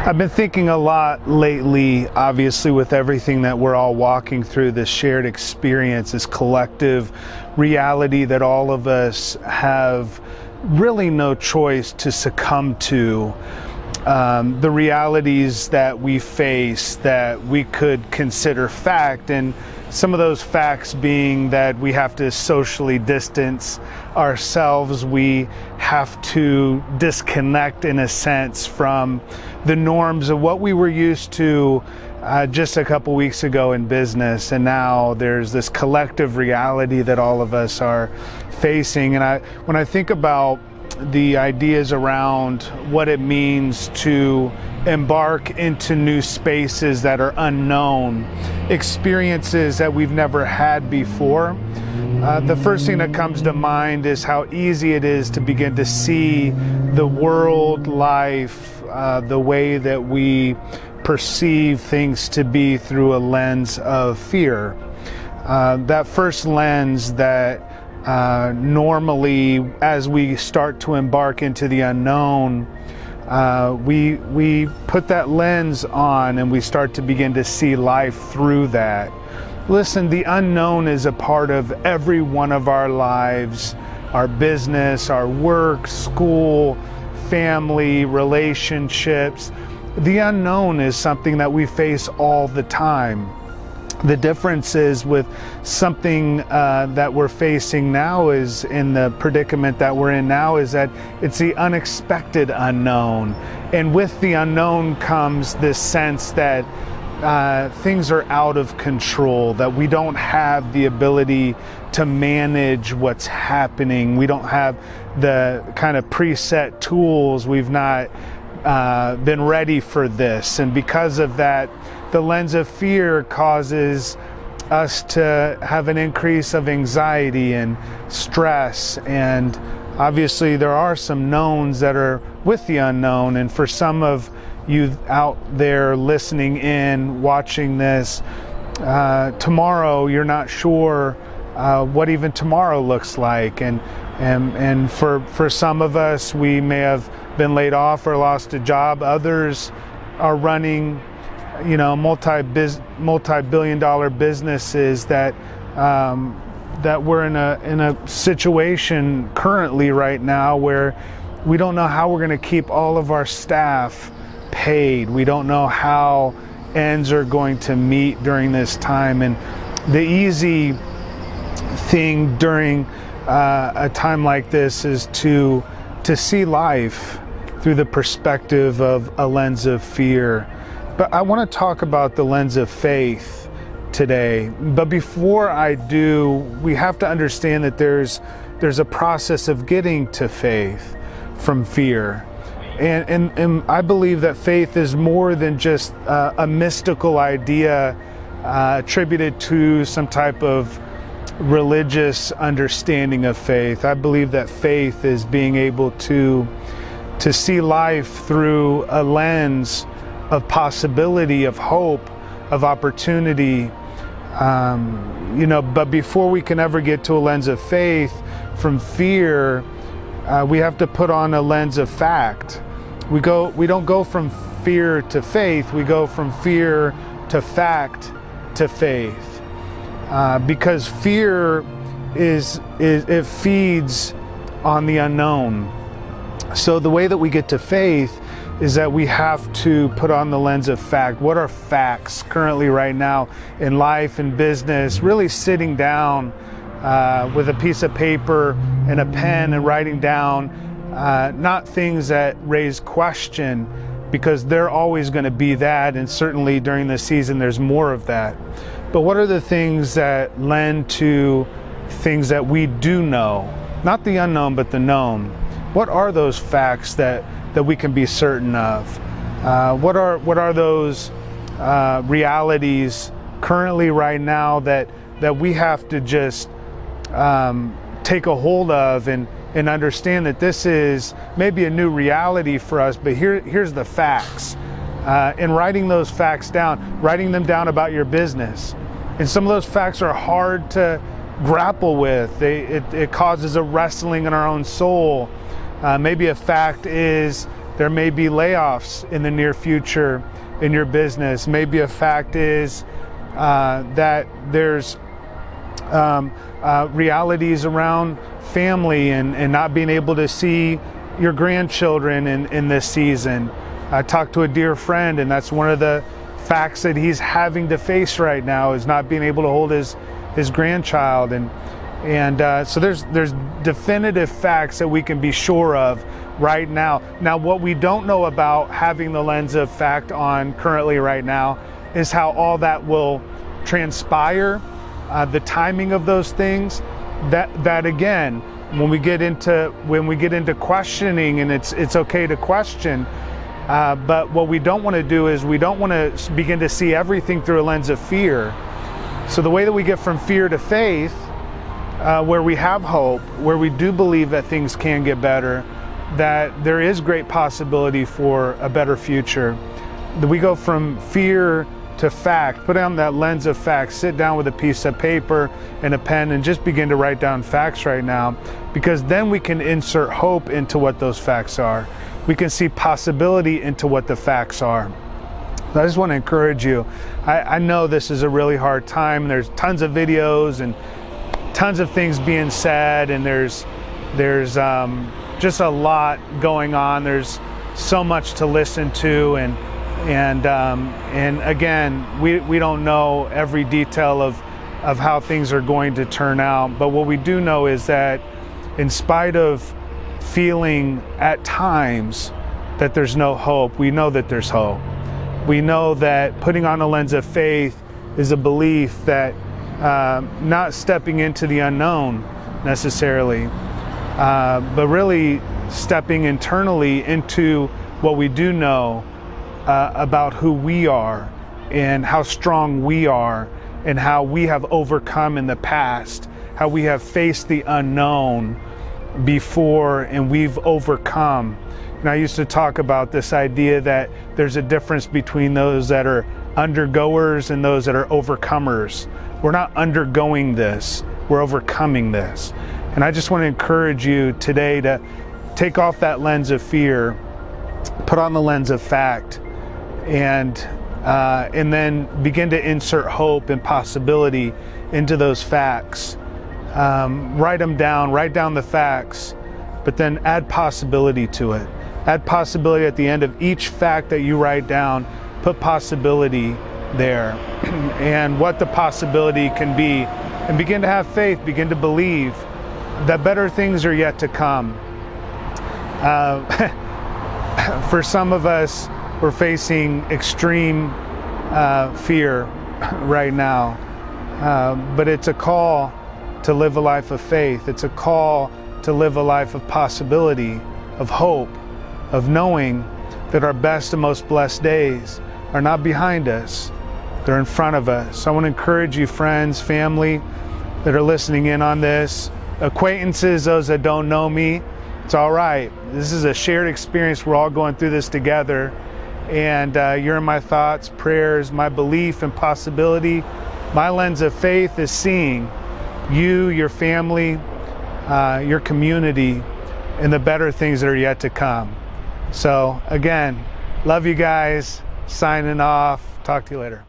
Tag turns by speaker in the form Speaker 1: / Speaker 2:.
Speaker 1: I've been thinking a lot lately, obviously, with everything that we're all walking through, this shared experience, this collective reality that all of us have really no choice to succumb to. The realities that we face that we could consider fact, and some of those facts being that we have to socially distance ourselves, we have to disconnect in a sense from the norms of what we were used to just a couple weeks ago in business, and now there's this collective reality that all of us are facing. And when I think about the ideas around what it means to embark into new spaces that are unknown, experiences that we've never had before, the first thing that comes to mind is how easy it is to begin to see the world, life, the way that we perceive things to be through a lens of fear. That first lens that normally, as we start to embark into the unknown, we put that lens on and we start to begin to see life through that. Listen, the unknown is a part of every one of our lives, our business, our work, school, family, relationships. The unknown is something that we face all the time. The difference is with something that we're facing now, is in the predicament that we're in now, is that it's the unexpected unknown. And with the unknown comes this sense that things are out of control, that we don't have the ability to manage what's happening. We don't have the kind of preset tools. We've not been ready for this. And because of that, the lens of fear causes us to have an increase of anxiety and stress. And obviously there are some knowns that are with the unknown. And for some of you out there listening in, watching this, tomorrow you're not sure what even tomorrow looks like. And for some of us, we may have been laid off or lost a job. Others are running multi-billion-dollar businesses that we're in a situation currently right now where we don't know how we're going to keep all of our staff paid. We don't know how ends are going to meet during this time. And the easy thing during a time like this is to see life through the perspective of a lens of fear. But I want to talk about the lens of faith today. But before I do, we have to understand that there's a process of getting to faith from fear. And I believe that faith is more than just a mystical idea attributed to some type of religious understanding of faith. I believe that faith is being able to see life through a lens of possibility, of hope, of opportunity. But before we can ever get to a lens of faith from fear, we have to put on a lens of fact. We don't go from fear to faith. We go from fear to fact to faith, because fear it feeds on the unknown. So the way that we get to faith is that we have to put on the lens of fact. What are facts currently right now in life and business? Really sitting down with a piece of paper and a pen and writing down not things that raise question, because they're always going to be that, and certainly during this season there's more of that. But what are the things that lend to things that we do know? Not the unknown, but the known. What are those facts that we can be certain of? What are those realities currently right now that we have to just take a hold of and understand that this is maybe a new reality for us, but here's the facts. And writing those facts down, writing them down about your business. And some of those facts are hard to grapple with. It causes a wrestling in our own soul. Maybe a fact is there may be layoffs in the near future in your business. Maybe a fact is that there's realities around family and not being able to see your grandchildren in this season. I talked to a dear friend, and that's one of the facts that he's having to face right now, is not being able to hold his grandchild. And so there's definitive facts that we can be sure of right now. Now, what we don't know about having the lens of fact on currently right now is how all that will transpire, the timing of those things. That again, when we get into questioning, and it's okay to question, but what we don't want to do is we don't want to begin to see everything through a lens of fear. So the way that we get from fear to faith, where we have hope, where we do believe that things can get better, that there is great possibility for a better future, that we go from fear to fact. Put on that lens of fact, sit down with a piece of paper and a pen and just begin to write down facts right now, because then we can insert hope into what those facts are. We can see possibility into what the facts are. I just want to encourage you. I know this is a really hard time. There's tons of videos and tons of things being said, and there's just a lot going on. There's so much to listen to, and again, we don't know every detail of how things are going to turn out. But what we do know is that in spite of feeling at times that there's no hope, we know that there's hope. We know that putting on a lens of faith is a belief that not stepping into the unknown necessarily, but really stepping internally into what we do know about who we are and how strong we are and how we have overcome in the past, how we have faced the unknown before and we've overcome. And I used to talk about this idea that there's a difference between those that are undergoers and those that are overcomers. We're not undergoing this, we're overcoming this. And I just want to encourage you today to take off that lens of fear, put on the lens of fact, and then begin to insert hope and possibility into those facts. Write them down, write down the facts, but then add possibility to it. Add possibility at the end of each fact that you write down. Put possibility there and what the possibility can be, and begin to have faith, begin to believe that better things are yet to come. For some of us, we're facing extreme fear right now, but it's a call to live a life of faith. It's a call to live a life of possibility, of hope, of knowing that our best and most blessed days are not behind us, they're in front of us. So I want to encourage you, friends, family that are listening in on this, acquaintances, those that don't know me, it's all right. This is a shared experience. We're all going through this together, and you're in my thoughts, prayers, my belief and possibility. My lens of faith is seeing you, your family, your community, and the better things that are yet to come. So again, love you guys, signing off. Talk to you later.